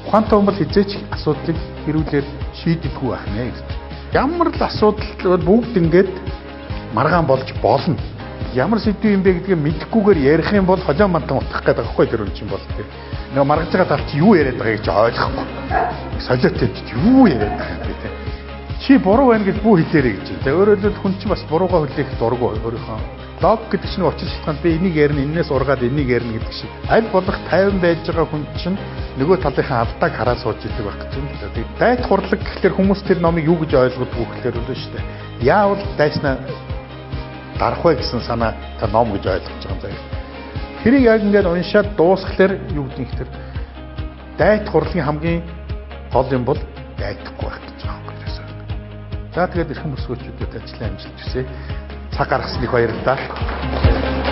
Ухаантай хүн бол хизээч асуудлыг хэрүүлээд шийддэггүй байх нэ гэж. Ямар л асуудал бүгд ингээд маргаан болж болно. Ямар сэдв юм бэ гэдгийг мэдэхгүйгээр ярих юм бол холион мантан утгах гэдэг байхгүй тэр үн чинь бол тэр. Нөгөө маргаж байгаа талч юу яриад байгааг ч ойлгохгүй. Солиотой ч юу яриад байгаа юм бэ те. Чи буруу байна гэж бүү хэлээрэй гэж. За өөрөөр хэлбэл хүн чинь бас буруугаа хүлээх дурггүй өөрийнхөө. Лог гэдэг чинь учир шалтгаан би энийг ярина, энээс ургаад энийг ярина гэдэг шиг. Аль болох тайван байж байгаа хүн чинь нөгөө талынхаа алдааг хараа сууж идэг байх гэж юм л да. Тэгээд дайт хурлаг гэхэлэр хүмүүс тэр номыг юу гэж ойлгодгоо гэхэлэр үлээ шүү дээ. Яавал дайснаа дарах вэ гэсэн санаа та ном гэж ойлгож байгаа юм заяа. Тэрийг яг ингээд уншаад дуусхлаар юу гэдэг нь тэр дайт хурлагийн хамгийн гол юм бол дайтахгүй байх гэж байгаа юм гэсэн. За тэгээд эрхэм өсгөөчүүдэд ажлын амжилт хүсье. Цаг гаргасныг баярлалаа.